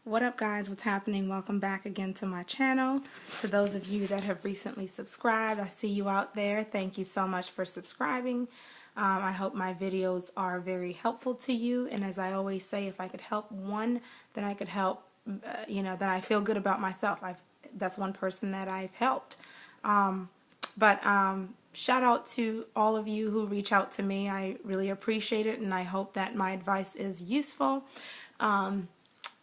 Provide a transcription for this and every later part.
What up, guys? What's happening? Welcome back again to my channel. To those of you that have recently subscribed, I see you out there. Thank you so much for subscribing. I hope my videos are very helpful to you, and as I always say, if I could help one, then I could help, then I feel good about myself. That's one person that I've helped. But shout out to all of you who reach out to me. I really appreciate it, and I hope that my advice is useful.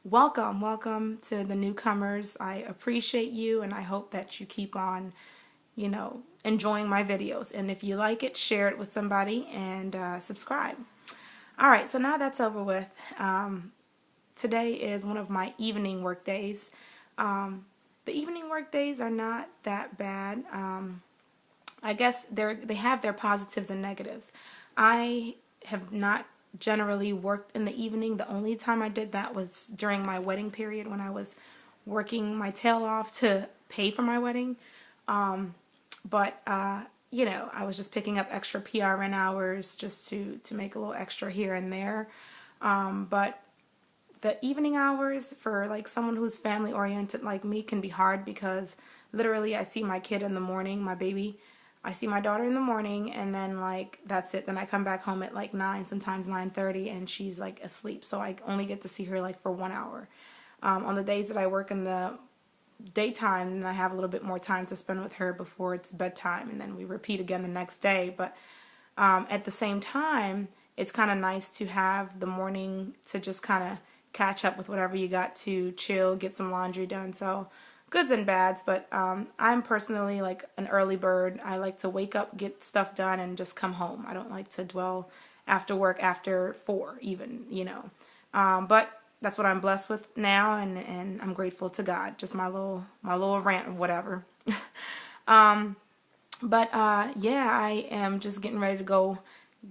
Welcome to the newcomers. I appreciate you, and I hope that you keep on, enjoying my videos. And if you like it, share it with somebody and subscribe. All right, so now that's over with. Today is one of my evening work days. The evening work days are not that bad. I guess they have their positives and negatives. I have not generally worked in the evening. The only time I did that was during my wedding period when I was working my tail off to pay for my wedding. I was just picking up extra PRN hours just to make a little extra here and there. But the evening hours for like someone who's family oriented like me can be hard because literally I see my kid in the morning, my baby. I see my daughter in the morning, and then like that's it. Then I come back home at like 9, sometimes 9:30, and she's like asleep. So I only get to see her like for 1 hour. On the days that I work in the daytime, and I have a little bit more time to spend with her before it's bedtime, and then we repeat again the next day. But at the same time, it's kind of nice to have the morning to just kind of catch up with whatever you got to chill, get some laundry done. So goods and bads, but I'm personally like an early bird. I like to wake up, get stuff done, and just come home. I don't like to dwell after work after 4 even, but that's what I'm blessed with now, and I'm grateful to God. Just my little rant or whatever. Yeah, I am just getting ready to go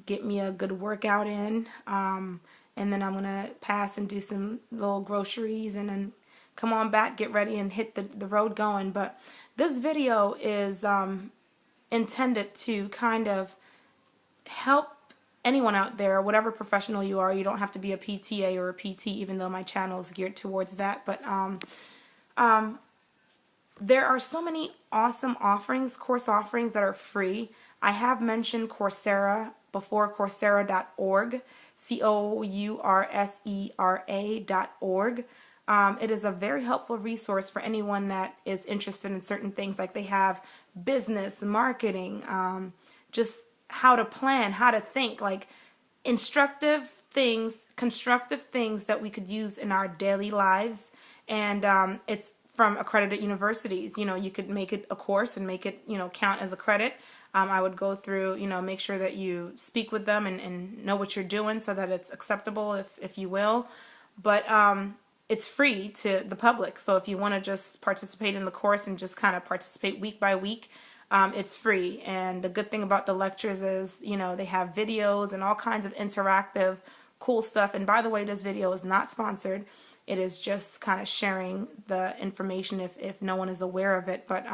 get me a good workout in, and then I'm gonna pass and do some little groceries, and then come on back, get ready, and hit the road going. But this video is intended to kind of help anyone out there, whatever professional you are. You don't have to be a PTA or a PT, even though my channel is geared towards that. But there are so many awesome offerings, course offerings that are free. I have mentioned Coursera before, Coursera.org, Coursera.org. It is a very helpful resource for anyone that is interested in certain things. Like they have business, marketing, just how to plan, how to think, like instructive things, constructive things that we could use in our daily lives. And it's from accredited universities. You could make it a course and make it, count as a credit. I would go through, make sure that you speak with them and know what you're doing so that it's acceptable, if you will. But it's free to the public, so if you want to just participate in the course and just kind of participate week by week, it's free. And the good thing about the lectures is, they have videos and all kinds of interactive, cool stuff. And by the way, this video is not sponsored. It is just kind of sharing the information if no one is aware of it. But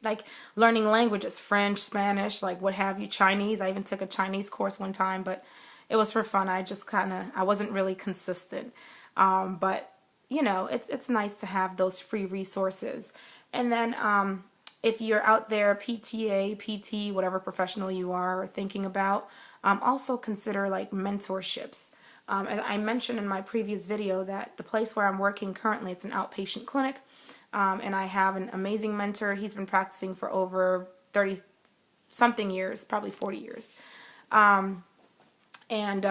like learning languages, French, Spanish, like what have you, Chinese. I even took a Chinese course one time, but it was for fun. I wasn't really consistent. But it's nice to have those free resources. And then if you're out there, PTA, PT, whatever professional you are thinking about, also consider like mentorships. As I mentioned in my previous video, that the place where I'm working currently, it's an outpatient clinic, and I have an amazing mentor. He's been practicing for over 30-something years, probably 40 years. And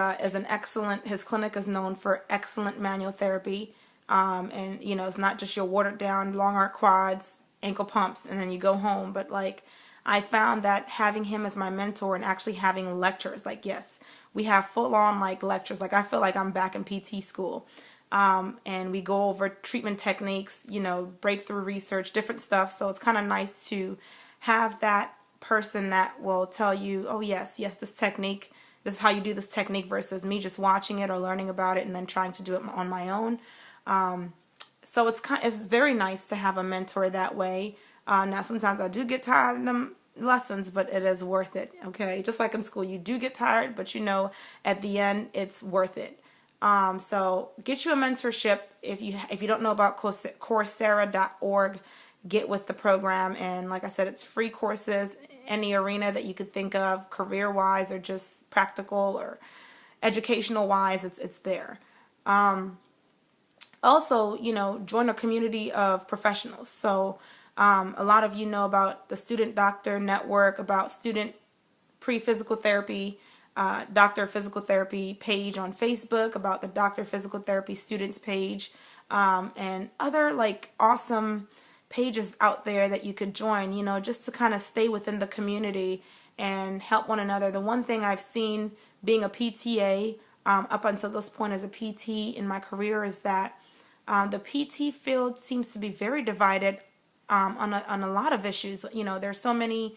his clinic is known for excellent manual therapy. And it's not just your watered down long arc quads, ankle pumps, and then you go home. But like, I found that having him as my mentor and actually having lectures, like, yes, we have full on like lectures. Like I feel like I'm back in PT school. And we go over treatment techniques, breakthrough research, different stuff. So it's kind of nice to have that person that will tell you, oh yes, this technique, this is how you do this technique, versus me just watching it or learning about it and then trying to do it on my own. So it's very nice to have a mentor that way. Now sometimes I do get tired of them lessons, but it is worth it. Okay, just like in school, you do get tired, but at the end it's worth it. So get you a mentorship. If you don't know about Coursera.org, get with the program. And like I said, it's free courses, any arena that you could think of, career-wise or just practical or educational-wise, it's there. Also, join a community of professionals. So a lot of you know about the Student Doctor Network, about student pre-physical therapy, Doctor of Physical Therapy page on Facebook, about the Doctor of Physical Therapy students page, and other like awesome pages out there that you could join, just to kind of stay within the community and help one another. The one thing I've seen being a PTA up until this point as a PT in my career is that the PT field seems to be very divided on a lot of issues. There's so many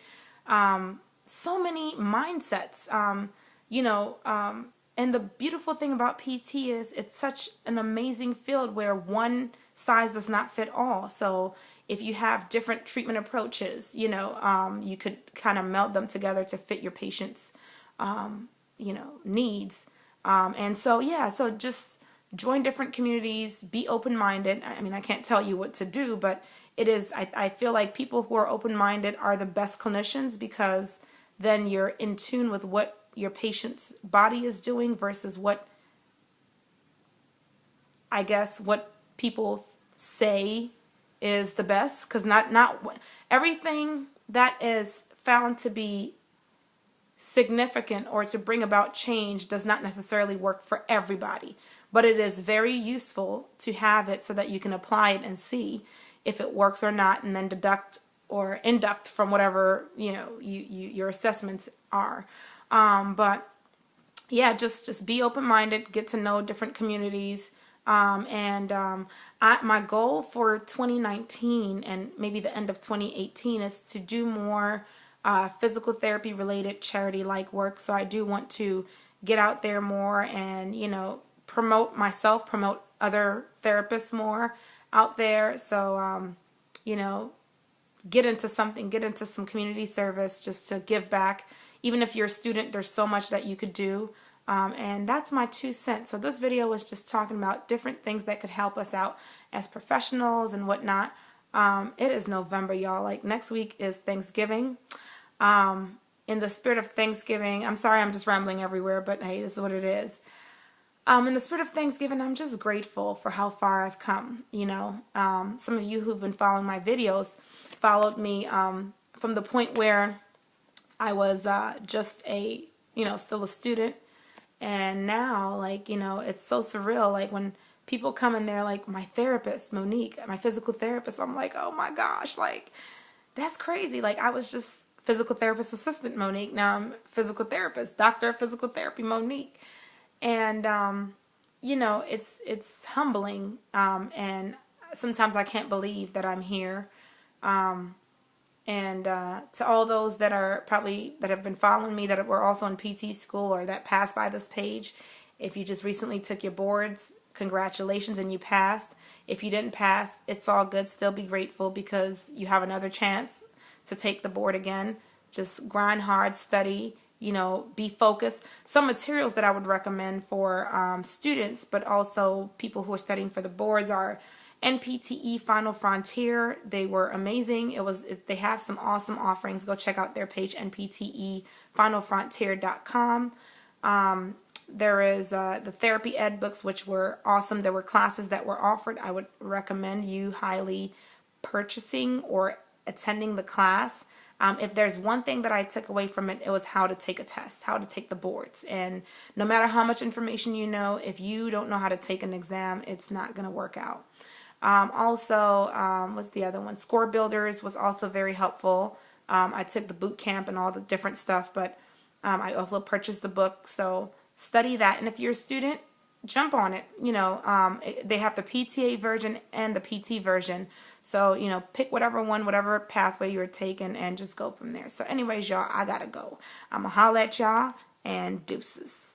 mindsets. And the beautiful thing about PT is it's such an amazing field where one size does not fit all. So if you have different treatment approaches, you could kind of meld them together to fit your patient's, needs. And so, yeah, so just join different communities, be open-minded. I mean, I can't tell you what to do, but I feel like people who are open-minded are the best clinicians, because then you're in tune with what your patient's body is doing versus what people say is the best, because not everything that is found to be significant or to bring about change does not necessarily work for everybody, but it is very useful to have it so that you can apply it and see if it works or not, and then deduct or induct from whatever your assessments are. But yeah, just be open-minded, get to know different communities. My goal for 2019 and maybe the end of 2018 is to do more physical therapy related charity-like work. So I do want to get out there more and, promote myself, promote other therapists more out there. So, get into some community service just to give back. Even if you're a student, there's so much that you could do. And that's my 2 cents. So this video was just talking about different things that could help us out as professionals and whatnot. It is November, y'all. Like, next week is Thanksgiving. In the spirit of Thanksgiving, I'm sorry I'm just rambling everywhere, but hey, this is what it is. In the spirit of Thanksgiving, I'm just grateful for how far I've come. Some of you who've been following my videos followed me from the point where I was just still a student. And now, it's so surreal. Like, when people come in there, like my therapist, Monique, my physical therapist, I'm like, oh my gosh, like, that's crazy. Like, I was just physical therapist assistant Monique. Now I'm physical therapist, doctor of physical therapy Monique. And, it's humbling. And sometimes I can't believe that I'm here. And to all those that have been following me that were also in PT school or that passed by this page, if you just recently took your boards, congratulations and you passed. If you didn't pass, it's all good. Still be grateful because you have another chance to take the board again. Just grind hard, study, be focused. Some materials that I would recommend for students, but also people who are studying for the boards, are NPTE Final Frontier. They were amazing. They have some awesome offerings. Go check out their page, nptefinalfrontier.com. There is the Therapy Ed books, which were awesome. There were classes that were offered. I would recommend you highly purchasing or attending the class. If there's one thing that I took away from it, it was how to take a test, how to take the boards. And no matter how much information you know, if you don't know how to take an exam, it's not going to work out. What's the other one? Score Builders was also very helpful. I took the boot camp and all the different stuff, but I also purchased the book. So study that. And if you're a student, jump on it. They have the PTA version and the PT version. So, pick whatever pathway you're taking and just go from there. So anyways, y'all, I gotta go. I'm gonna holler at y'all and deuces.